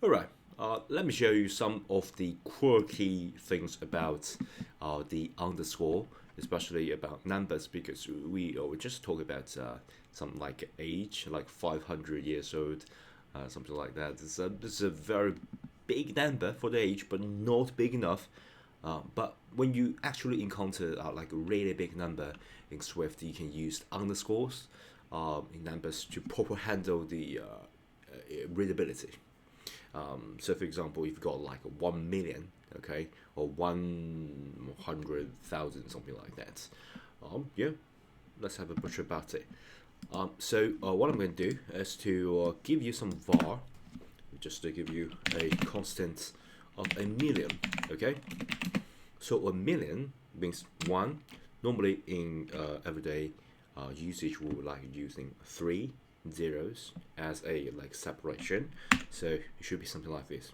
Alright, let me show you some of the quirky things about the underscore, especially about numbers, because we just talk about something like age, like 500 years old, something like that. It's a very big number for the age, but not big enough. But when you actually encounter like a really big number in Swift, you can use underscores in numbers to properly handle the readability. So for example, if you've got like 1 million, okay, or 100,000, something like that, yeah, let's have a butcher about it. So what I'm going to do is to give you some var, just to give you a constant of a million, okay? So a million means one. Normally in everyday usage, we would like using three zeros as a like separation. So it should be something like this.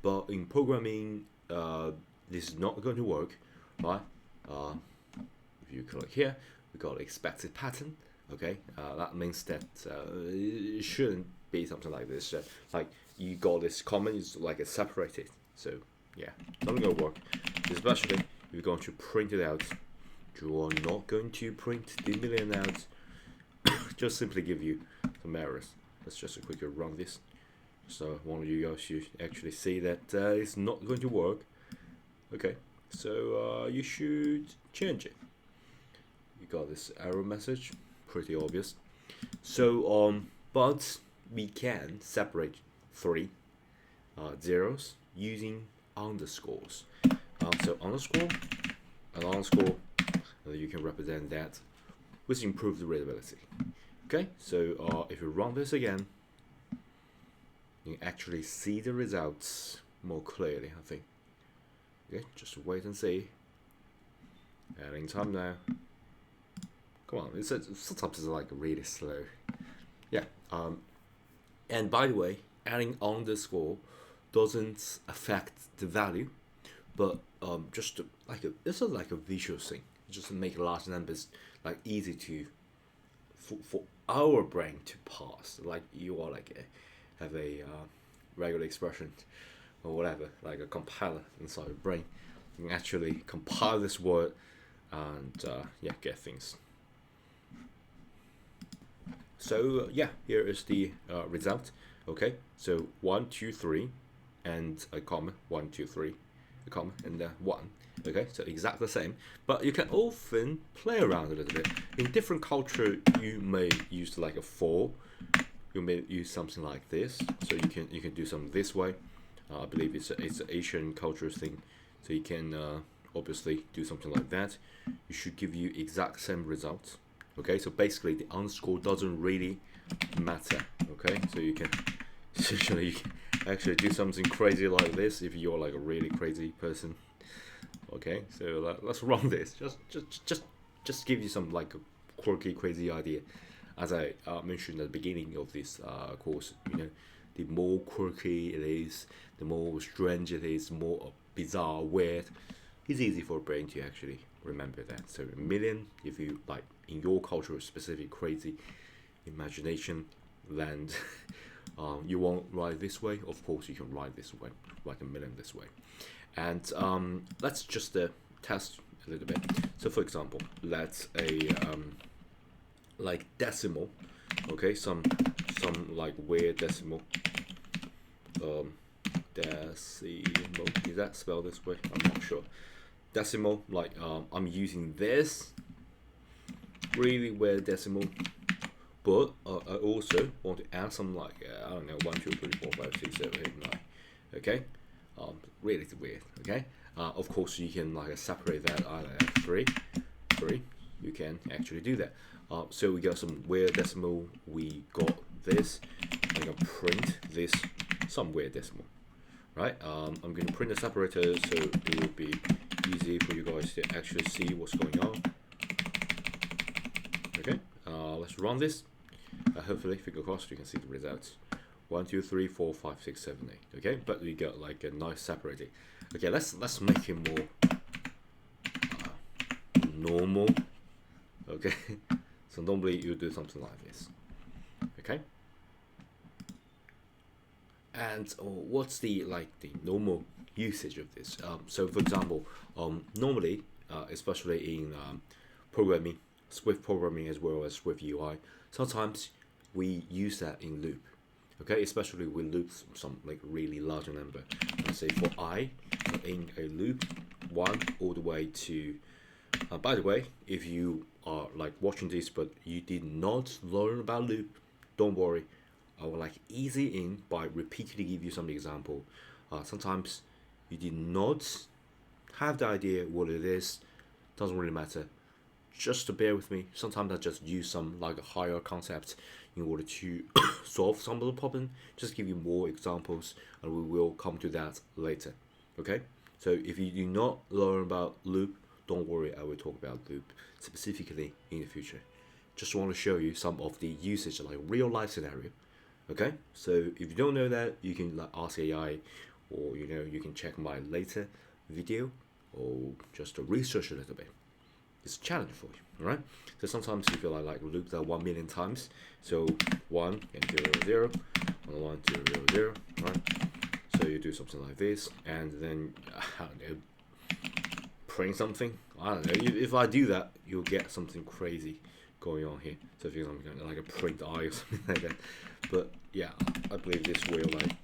But in programming, this is not going to work, right? If you click here, we got expected pattern. Okay, that means that it shouldn't be something like this. Like you got this comment is like a separated. So yeah, not gonna work. Especially if you're going to print it out. You are not going to print the million out. Just simply give you some errors. Let's just quickly run this. So one of you guys should actually see that it's not going to work. Okay, so you should change it. You got this error message, pretty obvious. So but we can separate three zeros using underscores. So underscore and underscore, you can represent that, which improves the readability. Okay, so if you run this again, you can actually see the results more clearly, I think. Okay, just wait and see. Adding time now. Come on, sometimes it's like really slow. Yeah. And by the way, adding underscore doesn't affect the value, but just like it's like a visual thing. Just to make large numbers like easy to for our brain to parse. Like you are like have a regular expression or whatever, like a compiler inside your brain. You can actually compile this word and yeah, get things. So yeah, here is the result. Okay, so 1, 2, 3, and a comma, 1, 2, 3, a comma, and 1. Okay, so exactly the same, but you can often play around a little bit. In different culture, you may use like a 4. You may use something like this, so you can do something this way. I believe it's an Asian culture thing, so you can obviously do something like that. It should give you exact same results. Okay, so basically the underscore doesn't really matter. Okay, so you can actually do something crazy like this if you're like a really crazy person. Okay, so let's run this. Just give you some like a quirky, crazy idea. As I mentioned at the beginning of this course, the more quirky it is, the more strange it is, more bizarre, weird. It's easy for a brain to actually remember that. So a million, if you like in your culture specific crazy imagination, then you won't write this way. Of course, you can write this way, write a million this way. And let's just test a little bit. So for example, let's a like decimal, okay, some like weird decimal. Decimal, is that spelled this way? I'm not sure. Decimal, like I'm using this really weird decimal, but I also want to add some like I don't know, 1, 2, 3, 4, 5, 6, 7, 8, 9. Okay, really weird. Okay, of course you can like separate that either at 3. You can actually do that. So we got some weird decimal. We got this. I'm gonna print this some weird decimal, right? I'm gonna print the separator so it will be easy for you guys to actually see what's going on. Okay, let's run this. Hopefully, fingers crossed, you can see the results. 1, 2, 3, 4, 5, 6, 7, 8. Okay, but we got like a nice separating. Okay, let's make it more normal. Okay, so normally you do something like this. Okay, And what's the normal usage of this? So for example, normally, especially in programming, Swift programming as well as Swift UI, sometimes we use that in loop. Okay, especially we loop some like really large number. Let's say for I in a loop, 1 all the way to. By the way, if you are like watching this but you did not learn about loop, don't worry. I will like ease it in by repeatedly give you some example. Sometimes you did not have the idea what it is. Doesn't really matter. Just to bear with me. Sometimes I just use some like a higher concept in order to solve some of the problem. Just give you more examples, and we will come to that later. Okay. So if you do not learn about loop, don't worry. I will talk about loop specifically in the future. Just want to show you some of the usage like real life scenario. Okay, so if you don't know that, you can like ask AI, or you can check my later video, or just to research a little bit. It's a challenge for you, all right? So sometimes you feel like loop that 1 million times. So 1 and 0 0, 1 0 0 0, right? So you do something like this, and then I don't know, print something. I don't know. If I do that, you'll get something crazy going on here. So if you're like a print eye or something like that. But yeah, I believe this will like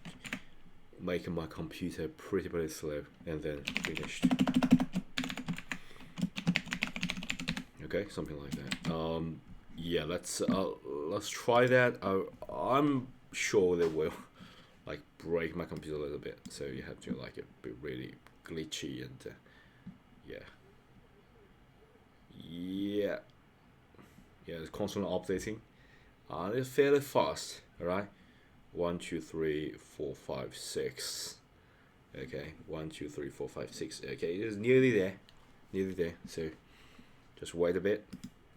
make my computer pretty slow, and then finished. Okay, something like that. Yeah, let's try that. I'm sure they will like break my computer a little bit, so you have to like it be really glitchy and yeah, it's constantly updating. It's fairly fast. All right, 1 2 3 4 5 6. Okay, 1 2 3 4 5 6. Okay, it's nearly there. So just wait a bit.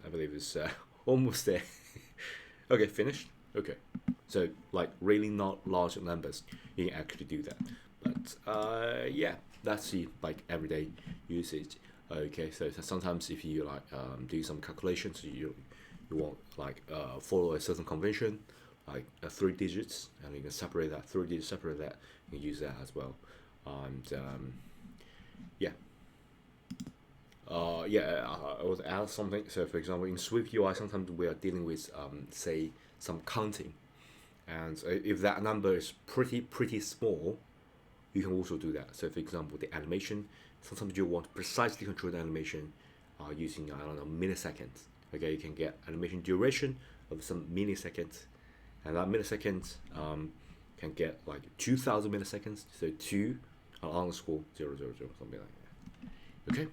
I believe it's almost there. Okay, finished. Okay, so like really not large numbers, you can actually do that. But yeah, that's the like everyday usage. Okay, so sometimes if you like do some calculations, you want like follow a certain convention, like 3 digits, and you can separate that 3 digits, separate that, you can use that as well. And yeah. I would add something. So, for example, in Swift UI, sometimes we are dealing with, say, some counting, and if that number is pretty small, you can also do that. So, for example, the animation, sometimes you want to precisely control the animation using, I don't know, milliseconds. Okay, you can get animation duration of some milliseconds, and that millisecond can get like 2,000 milliseconds. So 2 _000, something like that. Okay.